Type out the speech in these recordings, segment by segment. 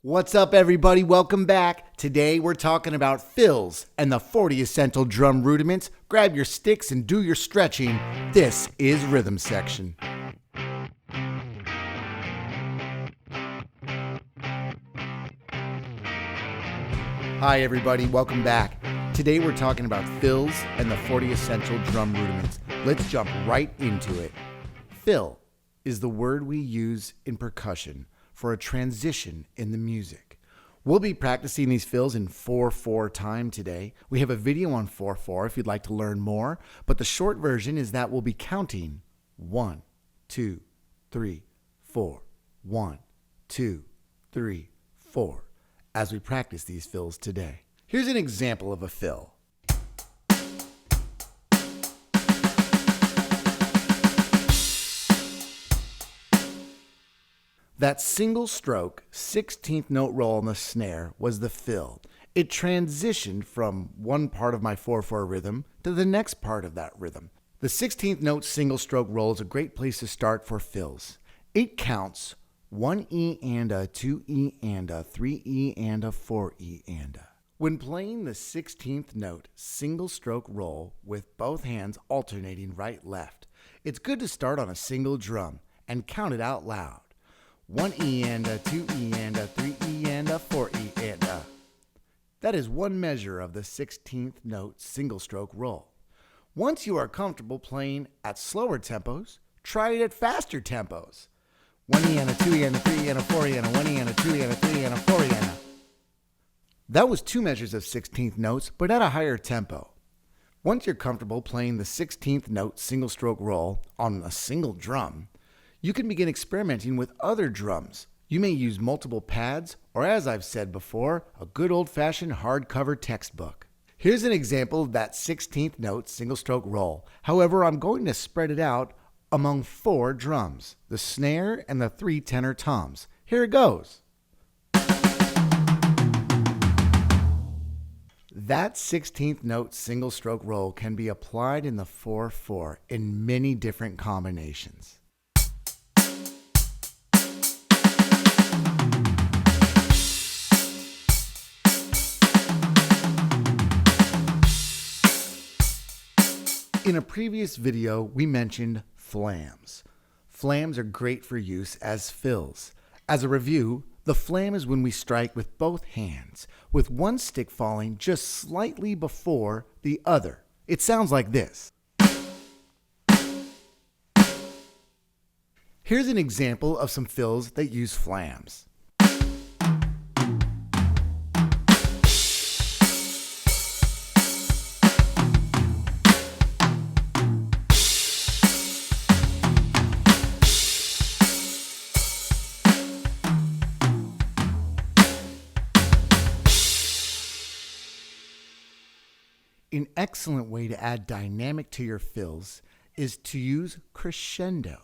What's up, everybody? Welcome back. Today we're talking about fills and the 40 essential drum rudiments. Grab your sticks and do your stretching. This is Rhythm Section. Hi, everybody. Welcome back. Today we're talking about fills and the 40 essential drum rudiments. Let's jump right into it. Fill is the word we use in percussion for a transition in the music. We'll be practicing these fills in 4/4 time today. We have a video on 4/4 if you'd like to learn more, but the short version is that we'll be counting 1, 2, 3, 4, 1, 2, 3, 4 as we practice these fills today. Here's an example of a fill. That single stroke, 16th note roll on the snare was the fill. It transitioned from one part of my 4/4 rhythm to the next part of that rhythm. The 16th note single stroke roll is a great place to start for fills. It counts 1 E and a, 2 E and a, 3 E and a, 4 E and a. When playing the 16th note single stroke roll with both hands alternating right-left, it's good to start on a single drum and count it out loud. 1 E and a, 2 E and a, 3 E and a, 4 E and a. That is one measure of the 16th note single stroke roll. Once you are comfortable playing at slower tempos, try it at faster tempos. 1 E and a, 2 E and a, 3 E and a, 4 E and a, 1 E and a, 2 E and a, 3 E and a, 4 E and a. That was two measures of 16th notes, but at a higher tempo. Once you're comfortable playing the 16th note single stroke roll on a single drum, you can begin experimenting with other drums. You may use multiple pads, or as I've said before, a good old-fashioned hardcover textbook. Here's an example of that 16th note single stroke roll. However, I'm going to spread it out among 4 drums, the snare and the 3 tenor toms. Here it goes. That 16th note single stroke roll can be applied in the 4/4 in many different combinations. In a previous video, we mentioned flams. Flams are great for use as fills. As a review, the flam is when we strike with both hands, with one stick falling just slightly before the other. It sounds like this. Here's an example of some fills that use flams. An excellent way to add dynamic to your fills is to use crescendo.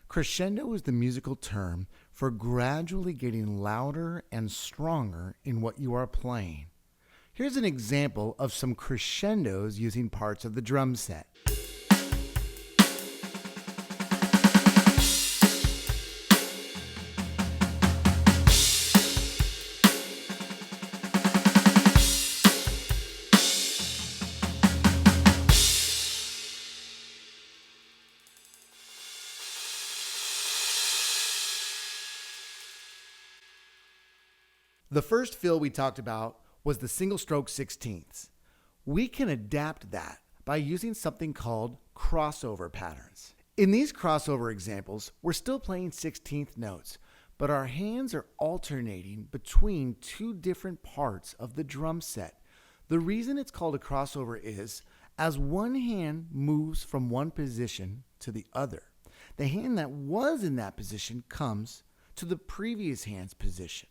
Crescendo is the musical term for gradually getting louder and stronger in what you are playing. Here's an example of some crescendos using parts of the drum set. The first fill we talked about was the single stroke 16ths. We can adapt that by using something called crossover patterns. In these crossover examples, we're still playing 16th notes, but our hands are alternating between 2 different parts of the drum set. The reason it's called a crossover is as one hand moves from one position to the other, the hand that was in that position comes to the previous hand's position.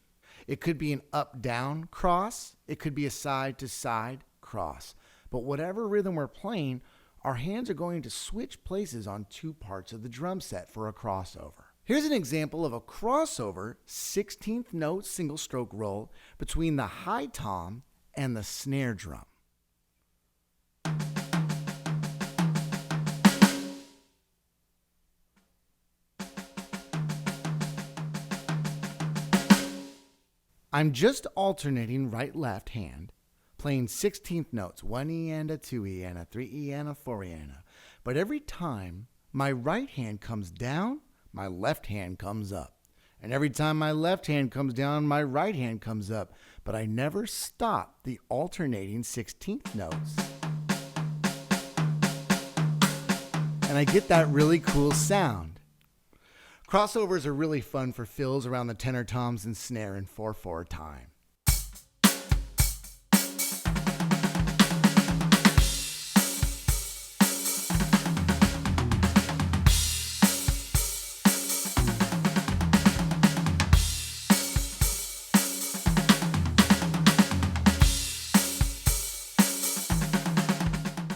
It could be an up-down cross. It could be a side-to-side cross. But whatever rhythm we're playing, our hands are going to switch places on 2 parts of the drum set for a crossover. Here's an example of a crossover 16th note single stroke roll between the high tom and the snare drum. I'm just alternating right-left hand, playing 16th notes, 1E and a 2E and a 3E and a 4E and a. But every time my right hand comes down, my left hand comes up. And every time my left hand comes down, my right hand comes up. But I never stop the alternating 16th notes. And I get that really cool sound. Crossovers are really fun for fills around the tenor toms and snare in 4/4 time.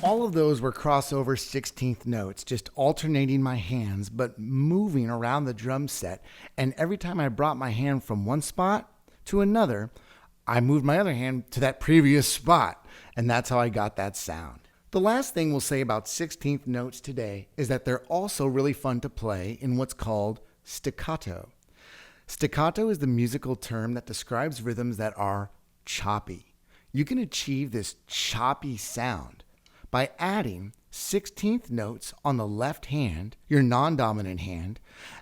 All of those were crossover 16th notes, just alternating my hands, but moving around the drum set. And every time I brought my hand from one spot to another, I moved my other hand to that previous spot. And that's how I got that sound. The last thing we'll say about 16th notes today is that they're also really fun to play in what's called staccato. Staccato is the musical term that describes rhythms that are choppy. You can achieve this choppy sound by adding 16th notes on the left hand, your non-dominant hand,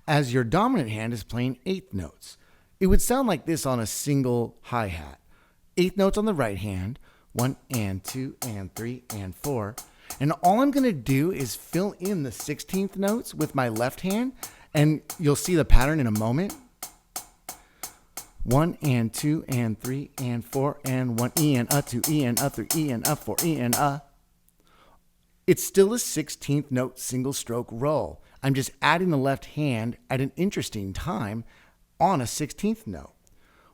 as your dominant hand is playing 8th notes. It would sound like this on a single hi-hat. 8th notes on the right hand, 1 and 2 and 3 and 4. And all I'm going to do is fill in the 16th notes with my left hand, and you'll see the pattern in a moment. 1 and 2 and 3 and 4 and 1 E and a 2 E and a 3 E and a 4 E and a. It's still a 16th note single stroke roll. I'm just adding the left hand at an interesting time on a 16th note.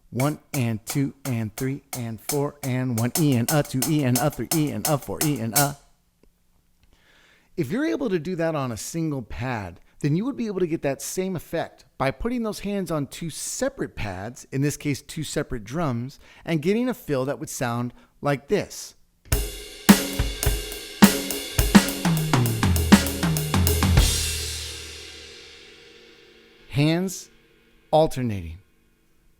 1 and 2 and 3 and 4 and 1 E and a 2 E and a 3 E and a 4 E and a. If you're able to do that on a single pad, then you would be able to get that same effect by putting those hands on two separate pads, in this case two separate drums, and getting a fill that would sound like this. Hands alternating.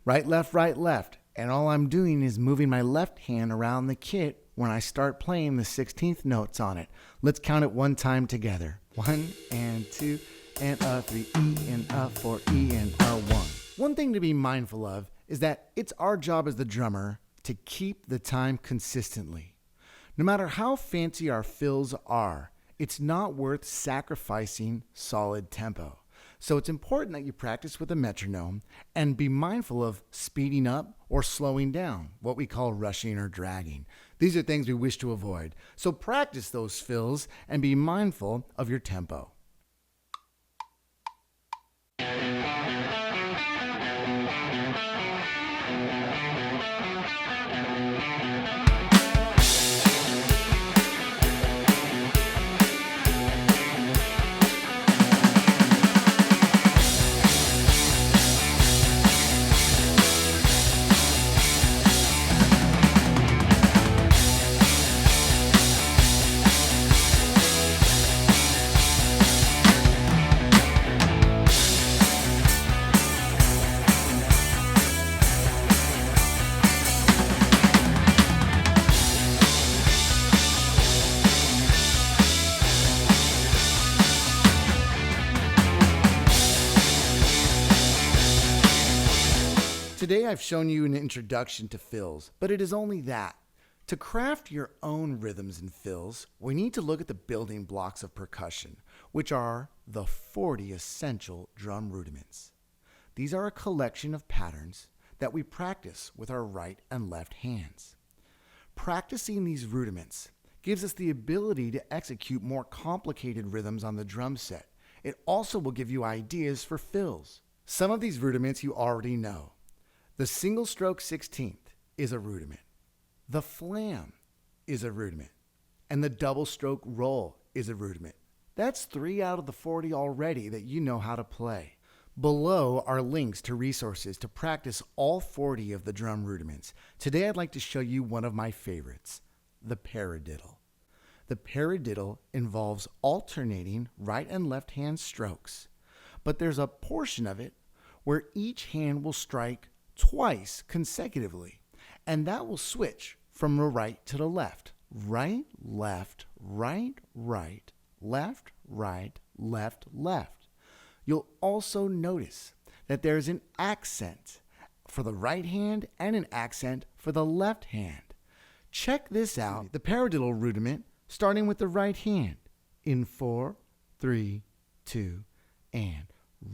Right, left, and all I'm doing is moving my left hand around the kit when I start playing the 16th notes on it. Let's count it one time together. 1 and 2 and a 3 E and a 4 E and a 1. One thing to be mindful of is that it's our job as the drummer to keep the time consistently. No matter how fancy our fills are, it's not worth sacrificing solid tempo. So it's important that you practice with a metronome and be mindful of speeding up or slowing down, what we call rushing or dragging. These are things we wish to avoid. So practice those fills and be mindful of your tempo. Today I've shown you an introduction to fills, but it is only that. To craft your own rhythms and fills, we need to look at the building blocks of percussion, which are the 40 essential drum rudiments. These are a collection of patterns that we practice with our right and left hands. Practicing these rudiments gives us the ability to execute more complicated rhythms on the drum set. It also will give you ideas for fills. Some of these rudiments you already know. The single stroke 16th is a rudiment. The Flam is a rudiment. And the double stroke roll is a rudiment. That's 3 out of the 40 already that you know how to play. Below are links to resources to practice all 40 of the drum rudiments. Today I'd like to show you one of my favorites, the Paradiddle. The Paradiddle involves alternating right and left hand strokes, but there's a portion of it where each hand will strike twice consecutively, and that will switch from the right to the left. Right, left, right, right, left, right, left, left. You'll also notice that there's an accent for the right hand and an accent for the left hand. Check this out, the Paradiddle rudiment, starting with the right hand. In 4, 3, 2, and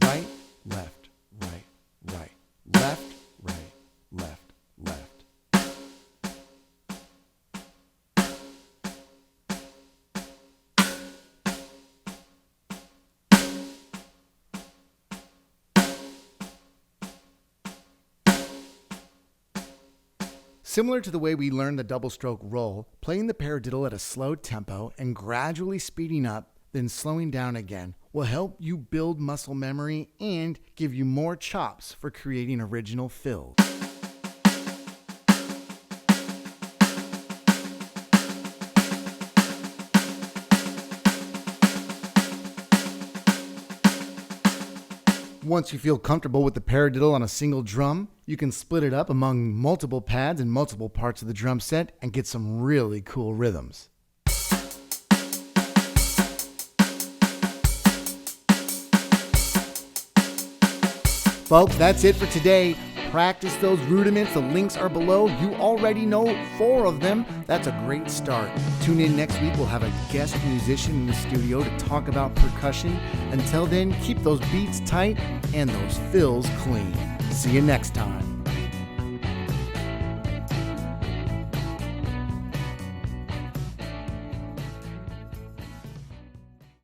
right, left, right, right, left, right, left, left. Similar to the way we learned the double stroke roll, playing the paradiddle at a slow tempo and gradually speeding up, then slowing down again, will help you build muscle memory and give you more chops for creating original fills. Once you feel comfortable with the paradiddle on a single drum, you can split it up among multiple pads and multiple parts of the drum set and get some really cool rhythms. Folks, that's it for today. Practice those rudiments. The links are below. You already know 4 of them. That's a great start. Tune in next week. We'll have a guest musician in the studio to talk about percussion. Until then, keep those beats tight and those fills clean. See you next time.